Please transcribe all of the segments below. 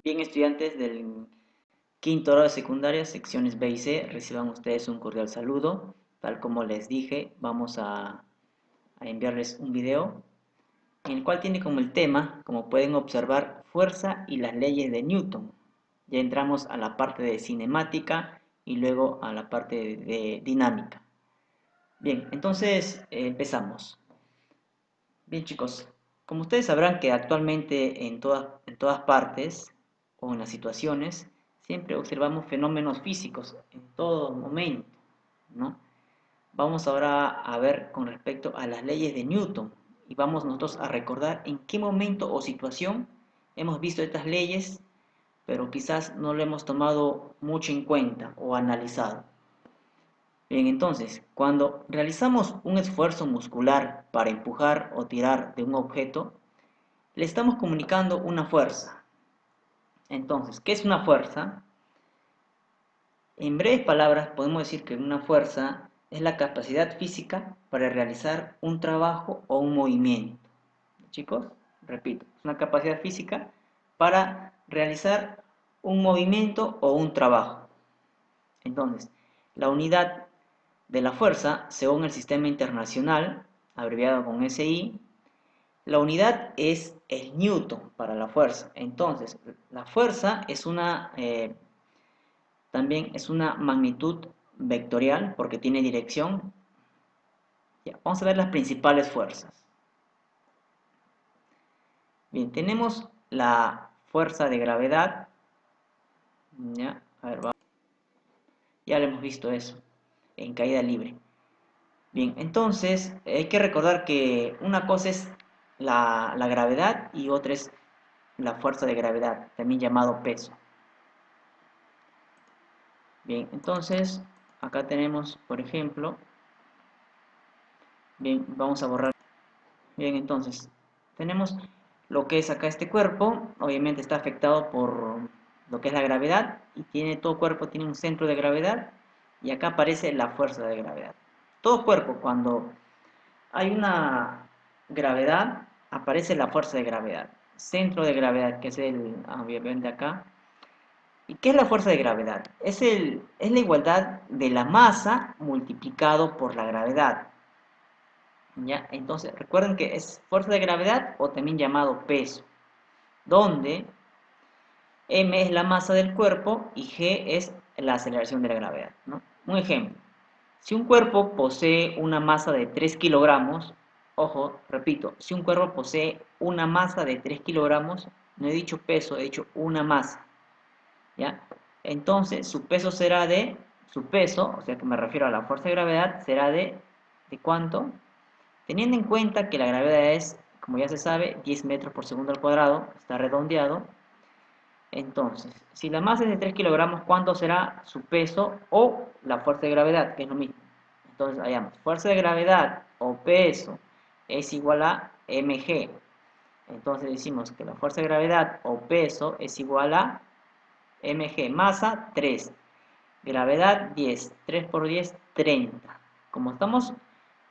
Bien, estudiantes del quinto grado de secundaria, secciones B y C, reciban ustedes un cordial saludo. Tal como les dije, vamos a enviarles un video en el cual tiene como el tema, como pueden observar, fuerza y las leyes de Newton. Ya entramos a la parte de cinemática y luego a la parte de dinámica. Bien, entonces empezamos. Bien chicos, como ustedes sabrán que actualmente en todas partes o en las situaciones siempre observamos fenómenos físicos en todo momento, ¿no? Vamos ahora a ver con respecto a las leyes de Newton y vamos nosotros a recordar en qué momento o situación hemos visto estas leyes, pero quizás no lo hemos tomado mucho en cuenta o analizado. Bien, entonces, cuando realizamos un esfuerzo muscular para empujar o tirar de un objeto, le estamos comunicando una fuerza. Entonces, ¿qué es una fuerza? En breves palabras, podemos decir que una fuerza es la capacidad física para realizar un trabajo o un movimiento. Chicos, repito, es una capacidad física para realizar un movimiento o un trabajo. Entonces, la unidad de la fuerza, según el sistema internacional, abreviado con SI, la unidad es el newton para la fuerza. Entonces, la fuerza es también es una magnitud vectorial porque tiene dirección. Ya, vamos a ver las principales fuerzas. Bien, tenemos la fuerza de gravedad. Ya, a ver, ya lo hemos visto eso en caída libre. Bien, entonces hay que recordar que una cosa es la gravedad y otra es la fuerza de gravedad, también llamado peso. Bien, entonces acá tenemos, por ejemplo, bien, vamos a borrar. Bien, entonces tenemos lo que es acá este cuerpo, obviamente está afectado por lo que es la gravedad y todo cuerpo tiene un centro de gravedad y acá aparece la fuerza de gravedad. Todo cuerpo cuando hay una gravedad aparece la fuerza de gravedad, centro de gravedad que es obviamente acá. ¿Y qué es la fuerza de gravedad? Es la igualdad de la masa multiplicado por la gravedad. ¿Ya? Entonces, recuerden que es fuerza de gravedad o también llamado peso, donde m es la masa del cuerpo y g es la aceleración de la gravedad, ¿no? Un ejemplo, si un cuerpo posee una masa de 3 kilogramos, ojo, repito, si un cuerpo posee una masa de 3 kilogramos, no he dicho peso, he dicho una masa, ¿ya? Entonces, su peso, o sea que me refiero a la fuerza de gravedad, será ¿de cuánto? Teniendo en cuenta que la gravedad es, como ya se sabe, 10 metros por segundo al cuadrado, está redondeado. Entonces, si la masa es de 3 kilogramos, ¿cuánto será su peso o la fuerza de gravedad? Que es lo mismo. Entonces, hallamos, fuerza de gravedad o peso es igual a mg. Entonces decimos que la fuerza de gravedad o peso es igual a mg, masa 3, gravedad 10, 3 por 10, 30. Como estamos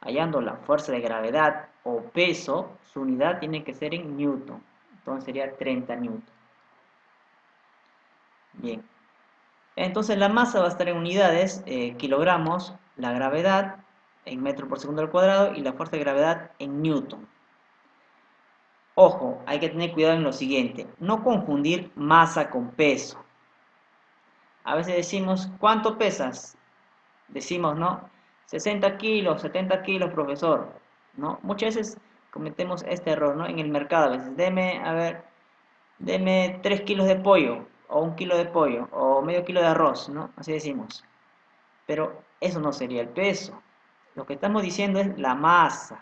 hallando la fuerza de gravedad o peso, su unidad tiene que ser en newton. Entonces sería 30 newton. Bien. Entonces la masa va a estar en unidades, kilogramos, la gravedad en metro por segundo al cuadrado y la fuerza de gravedad en newton. Ojo, hay que tener cuidado en lo siguiente, no confundir masa con peso. A veces decimos, ¿cuánto pesas? Decimos, ¿no? 60 kilos, 70 kilos, profesor, ¿no? Muchas veces cometemos este error, ¿no? En el mercado, a veces, deme 3 kilos de pollo, o 1 kilo de pollo, o medio kilo de arroz, ¿no? Así decimos. Pero eso no sería el peso. Lo que estamos diciendo es la masa.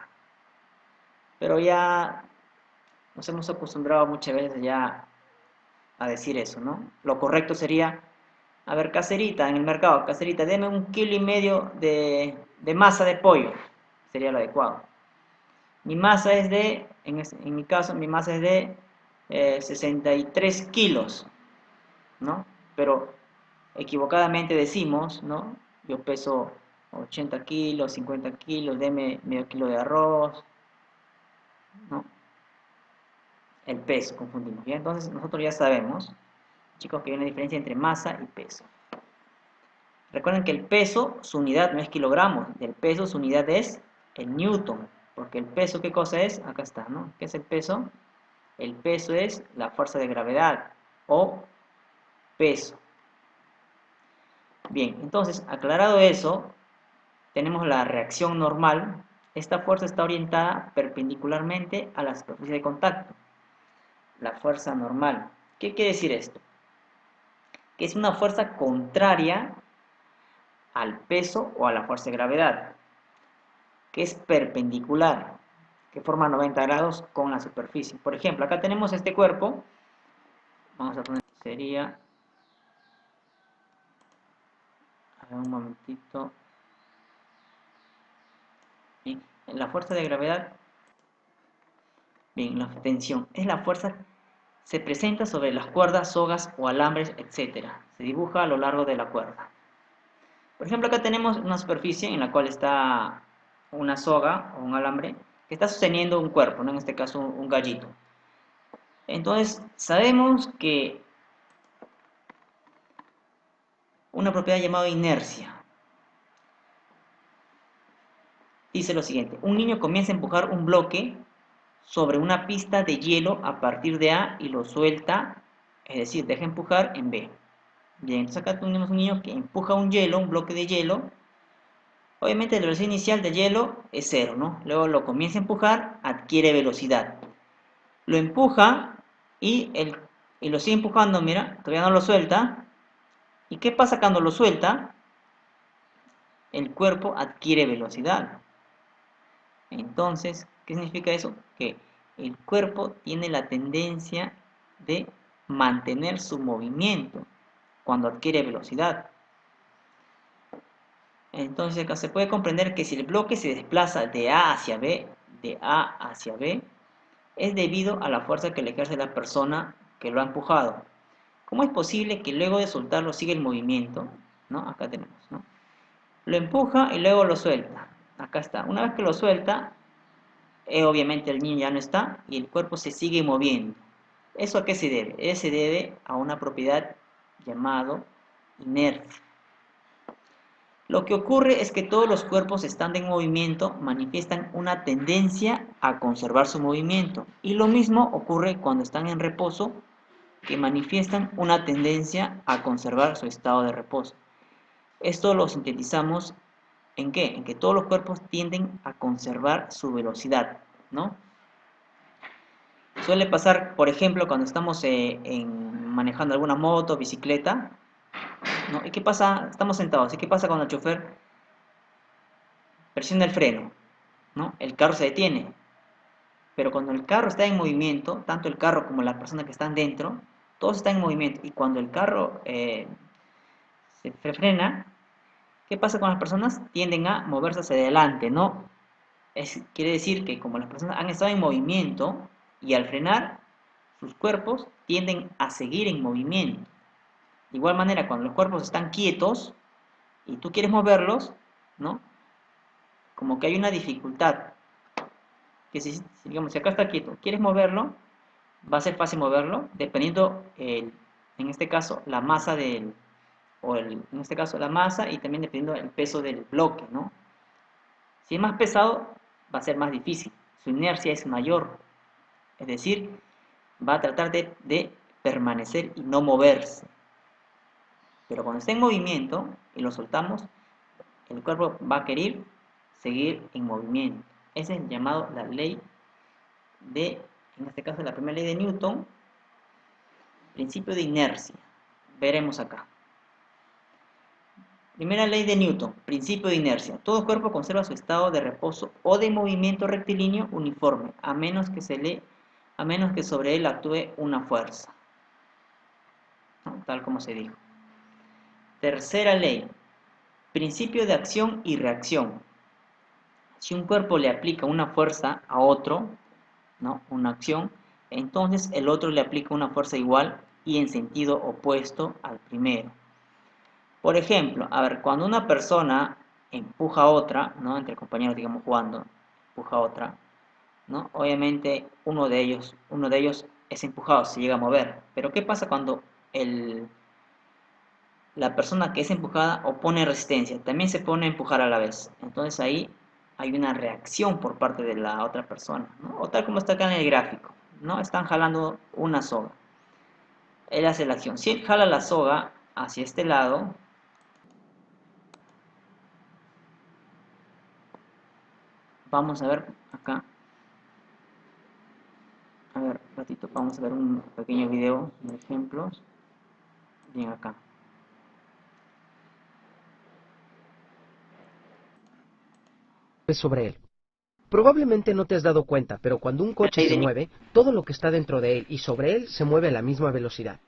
Pero ya nos hemos acostumbrado muchas veces ya a decir eso, ¿no? Lo correcto sería, a ver, caserita, en el mercado, caserita, deme 1,5 kilos de masa de pollo. Sería lo adecuado. Mi masa es en mi caso, mi masa es de 63 kilos, ¿no? Pero equivocadamente decimos, ¿no? Yo peso 80 kilos, 50 kilos, deme medio kilo de arroz, ¿no? El peso, confundimos. ¿Ya? Entonces nosotros ya sabemos. Chicos, que hay una diferencia entre masa y peso. Recuerden que el peso, su unidad no es kilogramos, el peso, su unidad es el newton, porque el peso, ¿qué cosa es? Acá está, ¿no? ¿Qué es el peso? El peso es la fuerza de gravedad o peso. Bien, entonces, aclarado eso, tenemos la reacción normal. Esta fuerza está orientada perpendicularmente a la superficie de contacto. La fuerza normal. ¿Qué quiere decir esto? Que es una fuerza contraria al peso o a la fuerza de gravedad, que es perpendicular, que forma 90 grados con la superficie. Por ejemplo, acá tenemos este cuerpo. Vamos a poner, sería, a ver un momentito. Bien, la fuerza de gravedad, bien, la tensión, es la fuerza, se presenta sobre las cuerdas, sogas o alambres, etc. Se dibuja a lo largo de la cuerda. Por ejemplo, acá tenemos una superficie en la cual está una soga o un alambre que está sosteniendo un cuerpo, ¿no? En este caso un gallito. Entonces, sabemos que una propiedad llamada inercia dice lo siguiente: un niño comienza a empujar un bloque sobre una pista de hielo a partir de A y lo suelta, es decir, deja empujar en B. Bien, entonces acá tenemos un niño que empuja un bloque de hielo. Obviamente la velocidad inicial del hielo es 0, ¿no? Luego lo comienza a empujar, adquiere velocidad. Lo empuja y lo sigue empujando, mira, todavía no lo suelta. ¿Y qué pasa cuando lo suelta? El cuerpo adquiere velocidad. Entonces, ¿qué significa eso? Que el cuerpo tiene la tendencia de mantener su movimiento cuando adquiere velocidad. Entonces acá se puede comprender que si el bloque se desplaza de A hacia B, es debido a la fuerza que le ejerce la persona que lo ha empujado. ¿Cómo es posible que luego de soltarlo siga el movimiento? ¿No? Acá tenemos, ¿no? Lo empuja y luego lo suelta. Acá está. Una vez que lo suelta, obviamente el niño ya no está y el cuerpo se sigue moviendo. ¿Eso a qué se debe? Se debe a una propiedad llamada inercia. Lo que ocurre es que todos los cuerpos estando en movimiento manifiestan una tendencia a conservar su movimiento. Y lo mismo ocurre cuando están en reposo, que manifiestan una tendencia a conservar su estado de reposo. Esto lo sintetizamos ¿en qué? En que todos los cuerpos tienden a conservar su velocidad, ¿no? Suele pasar, por ejemplo, cuando estamos manejando alguna moto, bicicleta, ¿no? ¿Y qué pasa? Estamos sentados. ¿Y qué pasa cuando el chofer presiona el freno? ¿No? El carro se detiene. Pero cuando el carro está en movimiento, tanto el carro como la persona que están dentro, todos están en movimiento. Y cuando el carro se frena, ¿qué pasa con las personas? Tienden a moverse hacia adelante, ¿no? Quiere decir que como las personas han estado en movimiento y al frenar, sus cuerpos tienden a seguir en movimiento. De igual manera, cuando los cuerpos están quietos y tú quieres moverlos, ¿no? Como que hay una dificultad. Que digamos, si acá está quieto, quieres moverlo, va a ser fácil moverlo, dependiendo, en este caso, la masa en este caso, la masa y también dependiendo del peso del bloque, ¿no? Si es más pesado, va a ser más difícil. Su inercia es mayor. Es decir, va a tratar de permanecer y no moverse. Pero cuando está en movimiento y lo soltamos, el cuerpo va a querer seguir en movimiento. Ese es llamado la ley en este caso la primera ley de Newton, principio de inercia. Veremos acá. Primera ley de Newton, principio de inercia. Todo cuerpo conserva su estado de reposo o de movimiento rectilíneo uniforme, a menos que sobre él actúe una fuerza, ¿no? Tal como se dijo. Tercera ley, principio de acción y reacción. Si un cuerpo le aplica una fuerza a otro, ¿no? Una acción, entonces el otro le aplica una fuerza igual y en sentido opuesto al primero. Por ejemplo, a ver, cuando una persona empuja a otra, ¿no? Entre compañeros, digamos, jugando, empuja a otra, ¿no? Obviamente uno de ellos es empujado, se llega a mover. Pero ¿qué pasa cuando la persona que es empujada opone resistencia, también se pone a empujar a la vez. Entonces ahí hay una reacción por parte de la otra persona, ¿no? O tal como está acá en el gráfico, ¿no? Están jalando una soga. Él hace la acción. Si él jala la soga hacia este lado, vamos a ver acá. A ver, un ratito, vamos a ver un pequeño video de ejemplos. Bien acá. Sobre él. Probablemente no te has dado cuenta, pero cuando un coche se mueve, todo lo que está dentro de él y sobre él se mueve a la misma velocidad.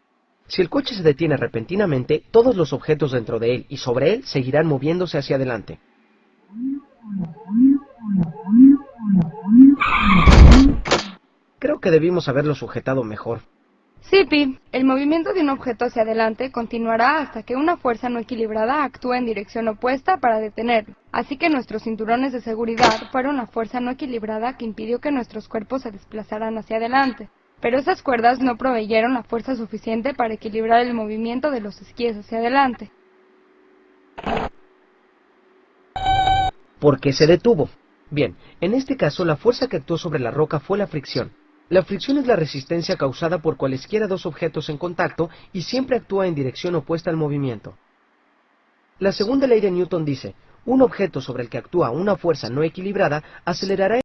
Si el coche se detiene repentinamente, todos los objetos dentro de él y sobre él seguirán moviéndose hacia adelante. Creo que debimos haberlo sujetado mejor. Sí, Pi, el movimiento de un objeto hacia adelante continuará hasta que una fuerza no equilibrada actúe en dirección opuesta para detenerlo. Así que nuestros cinturones de seguridad fueron la fuerza no equilibrada que impidió que nuestros cuerpos se desplazaran hacia adelante. Pero esas cuerdas no proveyeron la fuerza suficiente para equilibrar el movimiento de los esquíes hacia adelante. Porque se detuvo. Bien, en este caso la fuerza que actuó sobre la roca fue la fricción. La fricción es la resistencia causada por cualesquiera dos objetos en contacto y siempre actúa en dirección opuesta al movimiento. La segunda ley de Newton dice, un objeto sobre el que actúa una fuerza no equilibrada acelerará.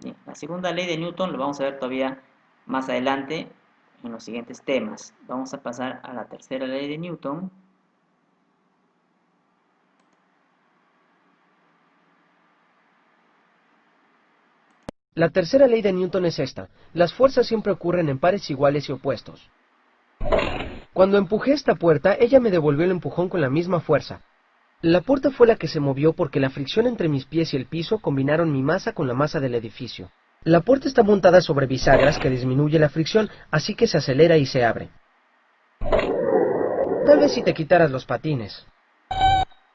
Bien, la segunda ley de Newton lo vamos a ver todavía más adelante en los siguientes temas. Vamos a pasar a la tercera ley de Newton. La tercera ley de Newton es esta, las fuerzas siempre ocurren en pares iguales y opuestos. Cuando empujé esta puerta, ella me devolvió el empujón con la misma fuerza. La puerta fue la que se movió porque la fricción entre mis pies y el piso combinaron mi masa con la masa del edificio. La puerta está montada sobre bisagras que disminuye la fricción, así que se acelera y se abre. Tal vez si te quitaras los patines.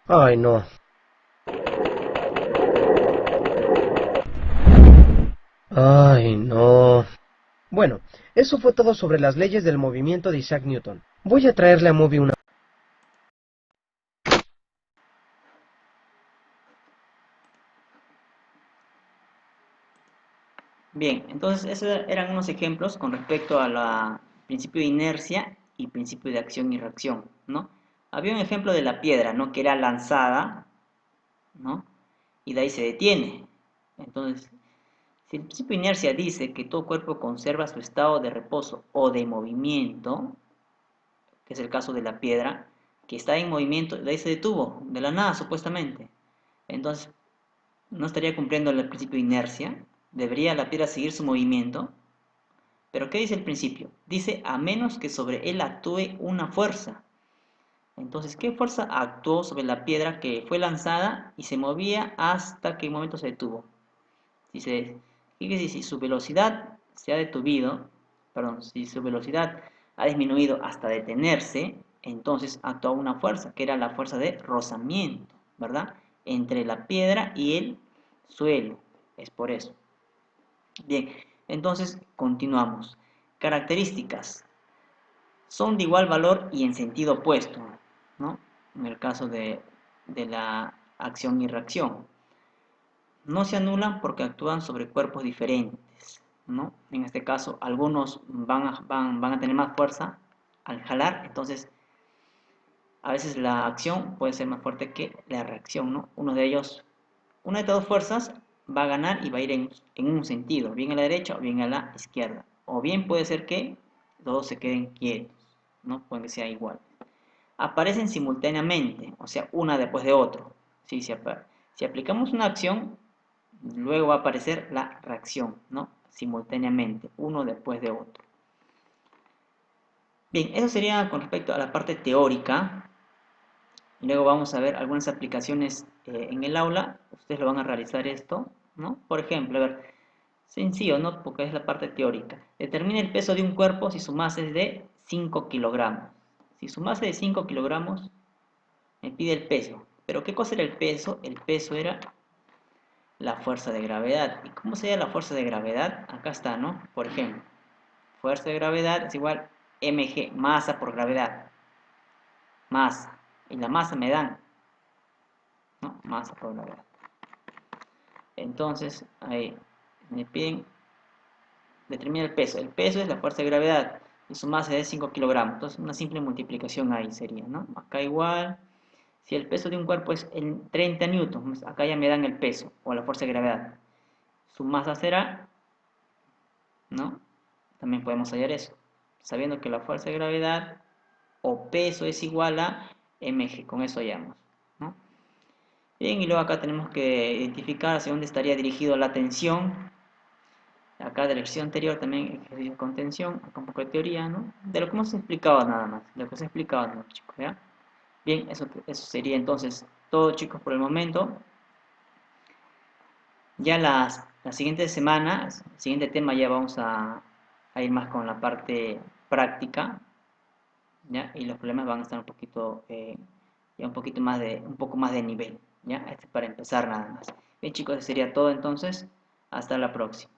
Ay, no. Ay, no. Bueno, eso fue todo sobre las leyes del movimiento de Isaac Newton. Voy a traerle a Moby una... Bien, entonces esos eran unos ejemplos con respecto a la principio de inercia y principio de acción y reacción, ¿no? Había un ejemplo de la piedra, ¿no? Que era lanzada, ¿no? Y de ahí se detiene. Entonces, si el principio de inercia dice que todo cuerpo conserva su estado de reposo o de movimiento, que es el caso de la piedra, que está en movimiento, de ahí se detuvo, de la nada supuestamente. Entonces, no estaría cumpliendo el principio de inercia, debería la piedra seguir su movimiento. Pero ¿qué dice el principio? Dice a menos que sobre él actúe una fuerza. Entonces, ¿qué fuerza actuó sobre la piedra que fue lanzada y se movía hasta que un momento se detuvo? Fíjese si su velocidad se ha detuvido, perdón, si su velocidad ha disminuido hasta detenerse, entonces actuó una fuerza, que era la fuerza de rozamiento, ¿verdad? Entre la piedra y el suelo. Es por eso. Bien, entonces continuamos. Características. Son de igual valor y en sentido opuesto, ¿no? En el caso de la acción y reacción. No se anulan porque actúan sobre cuerpos diferentes, ¿no? En este caso, algunos van a tener más fuerza al jalar, entonces a veces la acción puede ser más fuerte que la reacción, ¿no? Uno de ellos, una de estas dos fuerzas va a ganar y va a ir en un sentido, bien a la derecha o bien a la izquierda. O bien puede ser que los dos se queden quietos, ¿no? Puede que sea igual. Aparecen simultáneamente, o sea, una después de otro. ¿Sí? Si aplicamos una acción, luego va a aparecer la reacción, ¿no? Simultáneamente, uno después de otro. Bien, eso sería con respecto a la parte teórica. Luego vamos a ver algunas aplicaciones en el aula. Ustedes lo van a realizar esto, ¿no? Por ejemplo, a ver, sencillo, ¿no? Porque es la parte teórica. Determina el peso de un cuerpo si su masa es de 5 kilogramos. Si su masa es de 5 kilogramos, me pide el peso. ¿Pero qué cosa era el peso? El peso era la fuerza de gravedad. ¿Y cómo sería la fuerza de gravedad? Acá está, ¿no? Por ejemplo, fuerza de gravedad es igual mg, masa por gravedad. Masa. Y la masa me dan, ¿no? Masa por gravedad. Entonces, ahí me piden determinar el peso. El peso es la fuerza de gravedad y su masa es 5 kilogramos. Entonces, una simple multiplicación ahí sería, ¿no? Acá igual, si el peso de un cuerpo es en 30 newtons, acá ya me dan el peso o la fuerza de gravedad. Su masa será, ¿no? También podemos hallar eso, sabiendo que la fuerza de gravedad o peso es igual a mg. Con eso hallamos, ¿no? Bien, y luego acá tenemos que identificar hacia dónde estaría dirigido la tensión. Acá de la lección anterior también ejercicio con tensión, acá un poco de teoría, ¿no? De lo que hemos explicado nada más, de lo que se ha explicado, ¿no, chicos? ¿Ya? Bien, eso sería entonces todo, chicos, por el momento. Ya la siguiente semana, el siguiente tema ya vamos a ir más con la parte práctica, ¿ya? Y los problemas van a estar un poquito, ya un poco más de nivel, ¿ya? Este es para empezar nada más. Bien, chicos, eso sería todo entonces. Hasta la próxima.